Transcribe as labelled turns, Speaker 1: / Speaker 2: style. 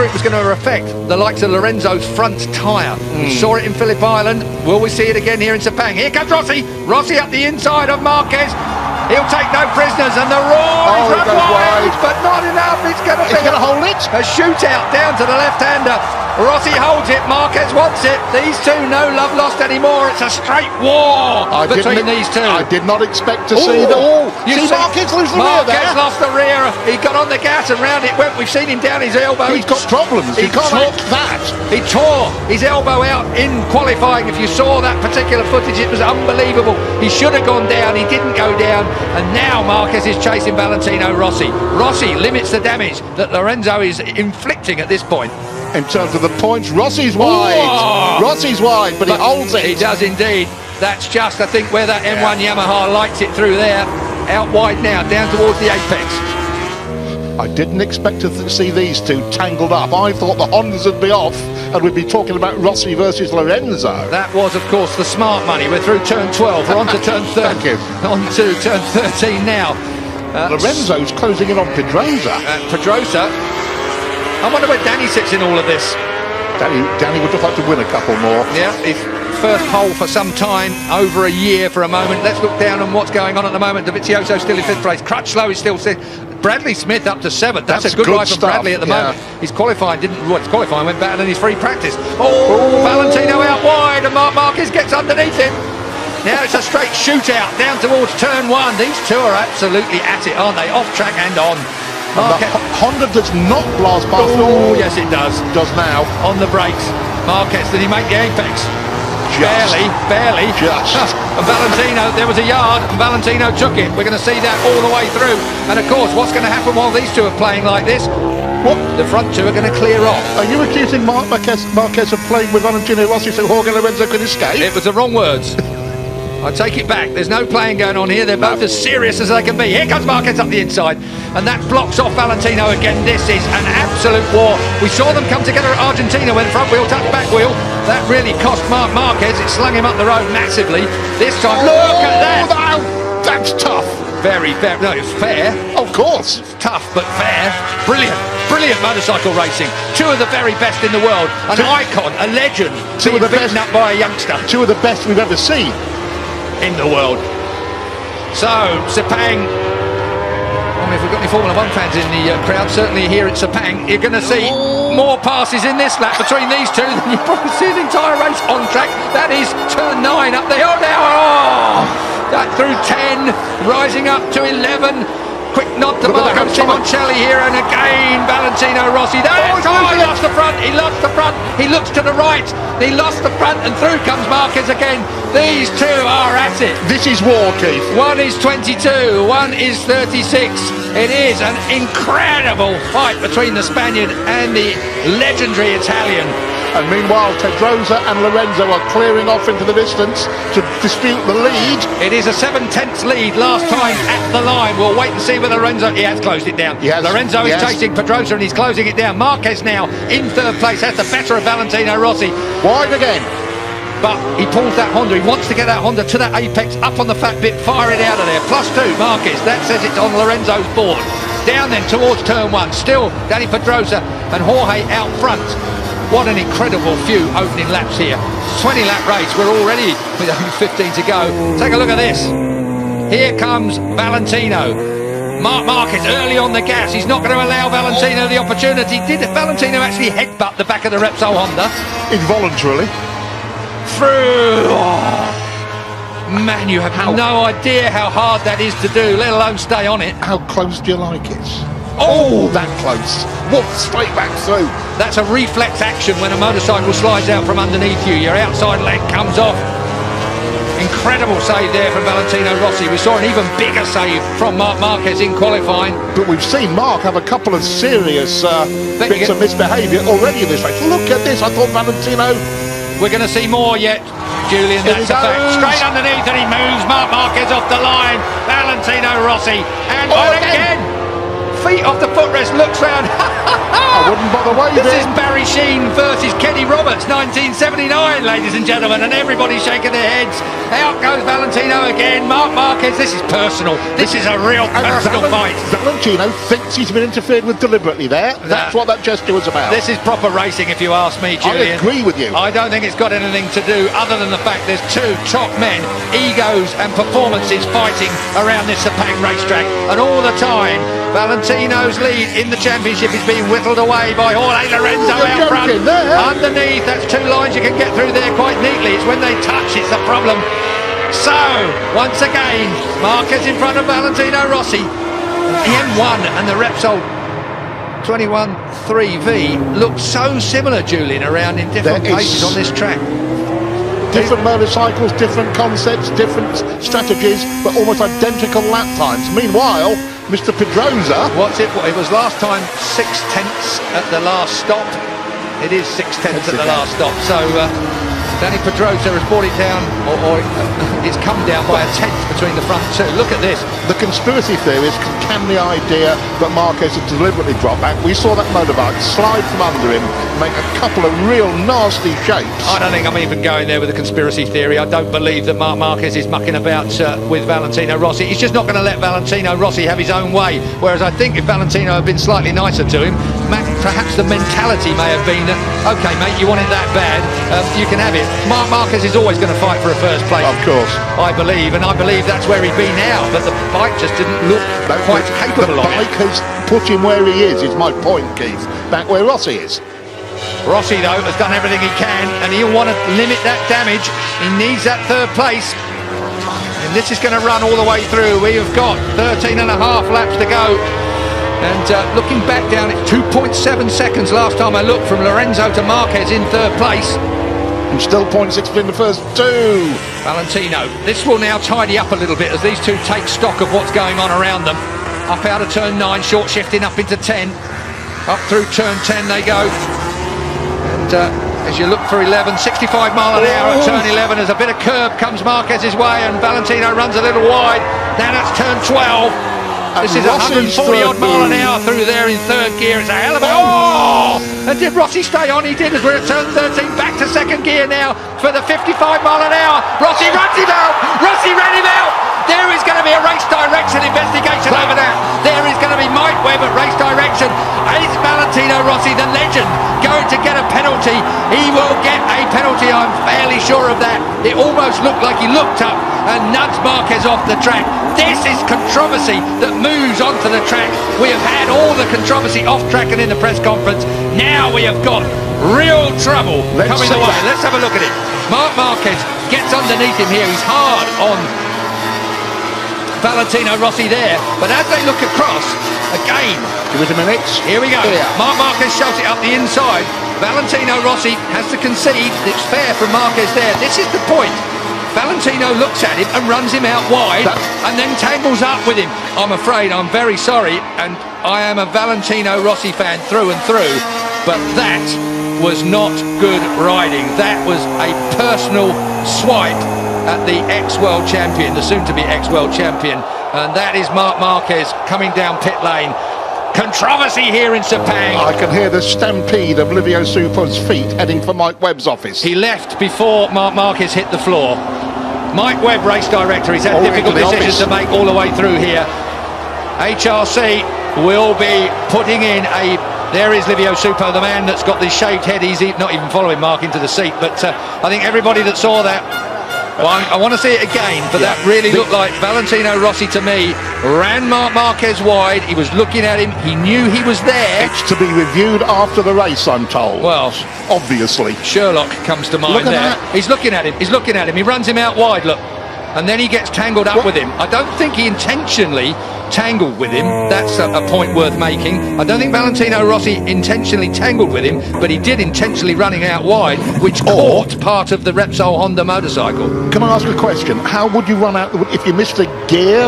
Speaker 1: it was going to affect the likes of Lorenzo's front tyre. We saw it in Phillip Island. Will we see it again here in Sepang? Here comes Rossi. Rossi up the inside of Marquez. He'll take no prisoners, and the roar is run wide, but not enough. It's going to be
Speaker 2: hold it.
Speaker 1: a shootout down to the left-hander. Rossi holds it, Marquez wants it. These two, no love lost anymore. It's a straight war between these two.
Speaker 2: I did not expect to see the...
Speaker 1: You see
Speaker 2: Marquez lose the rear there.
Speaker 1: Marquez lost the rear. He got on the gas and round it went. We've seen him down his elbow.
Speaker 2: He's got problems. He can't act that.
Speaker 1: He tore his elbow out in qualifying. If you saw that particular footage, it was unbelievable. He should have gone down. He didn't go down. And now Marquez is chasing Valentino Rossi. Rossi limits the damage that Lorenzo is inflicting at this point.
Speaker 2: In terms of the points, Rossi's wide. Rossi's wide, but he holds it.
Speaker 1: He does indeed. That's just, I think, where that M1 Yamaha lights it through there. Out wide now, down towards the apex.
Speaker 2: I didn't expect to see these two tangled up. I thought the Hondas would be off and we'd be talking about Rossi versus Lorenzo.
Speaker 1: That was, of course, the smart money. We're through turn 12. We're on to turn 13.
Speaker 2: Thank you.
Speaker 1: On to turn 13 now.
Speaker 2: Lorenzo's closing in on Pedrosa.
Speaker 1: Pedrosa. I wonder where Danny sits in all of this.
Speaker 2: Danny would just like to win a couple more.
Speaker 1: Yeah, his first pole for some time, over a year for a moment. Let's look down on what's going on at the moment. Dovizioso still in 5th place. Crutchlow is still 6th. Bradley Smith up to 7th. That's a good ride from Bradley at the moment. His qualifying his qualifying went better than his free practice. Valentino out wide, and Marc Marquez gets underneath him. Now it's a straight shootout down towards turn 1. These two are absolutely at it, aren't they? Off track and on.
Speaker 2: Honda does not blast past.
Speaker 1: Oh, yes, it does.
Speaker 2: Does now.
Speaker 1: On the brakes. Marquez, did he make the apex?
Speaker 2: Just.
Speaker 1: Barely.
Speaker 2: Just.
Speaker 1: And Valentino, there was a yard, and Valentino took it. We're going to see that all the way through. And of course, what's going to happen while these two are playing like this?
Speaker 2: What?
Speaker 1: The front two are going to clear off.
Speaker 2: Are you accusing Marquez of playing with Valentino Rossi so Jorge Lorenzo could escape?
Speaker 1: It was the wrong words. I take it back. There's no playing going on here. They're both as serious as they can be. Here comes Marquez up the inside, and that blocks off Valentino again. This is an absolute war. We saw them come together at Argentina when front wheel touched back wheel. That really cost Marc Marquez. It slung him up the road massively. This time, look at that.
Speaker 2: That's tough.
Speaker 1: Very fair. No, it's fair.
Speaker 2: Of course.
Speaker 1: It's tough, but fair. Brilliant. Brilliant motorcycle racing. Two of the very best in the world. An icon, a legend. Two of the best up by a youngster.
Speaker 2: Two of the best we've ever seen
Speaker 1: in the world. So, Sepang, I mean, if we've got any Formula 1 fans in the crowd, certainly here at Sepang, you're going to see more passes in this lap between these two than you probably see the entire race on track. That is turn 9 up there. That through 10, rising up to 11. Quick nod to Marco Simoncelli here, and again Valentino Rossi. He lost the front, he lost the front, he looks to the right, he lost the front, and through comes Marquez again. These two are at it.
Speaker 2: This is war, Keith.
Speaker 1: One is 22, one is 36. It is an incredible fight between the Spaniard and the legendary Italian.
Speaker 2: And meanwhile, Pedrosa and Lorenzo are clearing off into the distance to dispute the lead.
Speaker 1: It is a 7/10 lead last time at the line. We'll wait and see whether Lorenzo... He has closed it down. Lorenzo is chasing Pedrosa and he's closing it down. Marquez now in 3rd place has the better of Valentino Rossi.
Speaker 2: Wide again.
Speaker 1: But he pulls that Honda. He wants to get that Honda to that apex, up on the fat bit, fire it out of there. +2, Marquez. That says it's on Lorenzo's board. Down then towards turn 1. Still Danny Pedrosa and Jorge out front. What an incredible few opening laps here. 20-lap race. We're already with only 15 to go. Take a look at this. Here comes Valentino. Marc Marquez early on the gas. He's not going to allow Valentino the opportunity. Did Valentino actually headbutt the back of the Repsol Honda?
Speaker 2: Involuntarily.
Speaker 1: Through. Man, you have no idea how hard that is to do, let alone stay on it.
Speaker 2: How close do you like it? Oh, that close. Whoop, straight back through.
Speaker 1: That's a reflex action when a motorcycle slides out from underneath you. Your outside leg comes off. Incredible save there from Valentino Rossi. We saw an even bigger save from Marc Marquez in qualifying.
Speaker 2: But we've seen Marc have a couple of serious bits of misbehaviour already in this race. Look at this. I thought Valentino...
Speaker 1: We're going to see more yet, Julian. That's a fact. Straight underneath, and he moves Marc Marquez off the line. Valentino Rossi. And again. Feet off the footrest, looks round.
Speaker 2: I wouldn't bother waving.
Speaker 1: This is Barry Sheen versus Kenny Roberts, 1979, ladies and gentlemen, and everybody's shaking their heads. Out goes Valentino again. Marc Marquez, this is personal. This is a real personal fight.
Speaker 2: Valentino thinks he's been interfered with deliberately there. That's what that gesture was about.
Speaker 1: This is proper racing, if you ask me, Julian.
Speaker 2: I agree with you.
Speaker 1: I don't think it's got anything to do other than the fact there's two top men, egos and performances fighting around this Sepang racetrack, and all the time Valentino's lead in the championship is being whittled away by Jorge Lorenzo out front. Underneath, that's two lines you can get through there quite neatly. It's when they touch, it's the problem. So, once again, Marquez in front of Valentino Rossi. The M1 and the Repsol 21-3V look so similar, Julian, around in different places on this track.
Speaker 2: Different motorcycles, different concepts, different strategies, but almost identical lap times. Meanwhile, Mr. Pedrosa...
Speaker 1: What's it? It was last time 6/10 at the last stop. It is 6/10 at the last stop. So Danny Pedrosa has brought it down, or it's come down by a tenth between the front two. Look at this.
Speaker 2: The conspiracy theorists can the idea that Marquez had deliberately dropped back. We saw that motorbike slide from under him, make a couple of real nasty shapes.
Speaker 1: I don't think I'm even going there with a conspiracy theory. I don't believe that Marc Marquez is mucking about with Valentino Rossi. He's just not going to let Valentino Rossi have his own way. Whereas I think if Valentino had been slightly nicer to him, perhaps the mentality may have been that, OK, mate, you want it that bad, you can have it. Marc Marquez is always going to fight for a first place.
Speaker 2: Of course.
Speaker 1: I believe, and I believe that's where he'd be now. But the bike just didn't look quite capable of it.
Speaker 2: The bike has put him where he is my point, Keith. Back where Rossi is.
Speaker 1: Rossi, though, has done everything he can, and he'll want to limit that damage. He needs that third place. And this is going to run all the way through. We have got 13 and a half laps to go. And looking back down, it's 2.7 seconds last time I looked from Lorenzo to Marquez in third place.
Speaker 2: And still 0.6 in the first two.
Speaker 1: Valentino, this will now tidy up a little bit as these two take stock of what's going on around them. Up out of turn 9, short shifting up into 10. Up through turn 10 they go. And as you look for 11, 65 mile an hour at turn 11, as a bit of curb comes Marquez's way and Valentino runs a little wide. Now that's turn 12. This is 140 odd mile an hour through there in third gear. It's a hell of a... Oh! And did Rossi stay on? He did, as we're at turn 13, back to second gear now for the 55 mile an hour. Rossi runs him out! Rossi ran him out! There is going to be a race direction investigation over that. There is going to be Mike Webb at race direction. Is Valentino Rossi, the legend, going to get a penalty? He will get a penalty, I'm fairly sure of that. It almost looked like he looked up and nudged Marquez off the track. This is controversy that moves onto the track. We have had all the controversy off track and in the press conference. Now we have got real trouble coming the way. Let's have a look at it. Marc Marquez gets underneath him here. He's hard on Valentino Rossi there, but as they look across, again,
Speaker 2: give it a minute.
Speaker 1: Here we go. Marc Marquez shoves it up the inside. Valentino Rossi has to concede. It's fair from Marquez there. This is the point. Valentino looks at him and runs him out wide and then tangles up with him. I'm afraid, I'm very sorry, and I am a Valentino Rossi fan through and through, but that was not good riding. That was a personal swipe at the ex-world champion, the soon-to-be ex-world champion, and that is Marc Marquez coming down pit lane. Controversy here in Sepang.
Speaker 2: I can hear the stampede of Livio Supo's feet heading for Mike Webb's office.
Speaker 1: He left before Marc Marquez hit the floor. Mike Webb, race director, he's had difficult decisions to make all the way through here. HRC will be putting in a... There is Livio Supo, the man that's got this shaved head. He's not even following Marc into the seat, but I think everybody that saw that... Well, I want to see it again, but that really looked like Valentino Rossi to me. Ran Marc Marquez wide, he was looking at him, he knew he was there.
Speaker 2: It's to be reviewed after the race, I'm told.
Speaker 1: Well,
Speaker 2: obviously.
Speaker 1: Sherlock comes to mind there. He's looking at him, he runs him out wide, look. And then he gets tangled up with him. I don't think he intentionally tangled with him. That's a point worth making. I don't think Valentino Rossi intentionally tangled with him, but he did intentionally running out wide, which caught part of the Repsol Honda motorcycle.
Speaker 2: Can I ask a question? How would you run out if you missed a gear?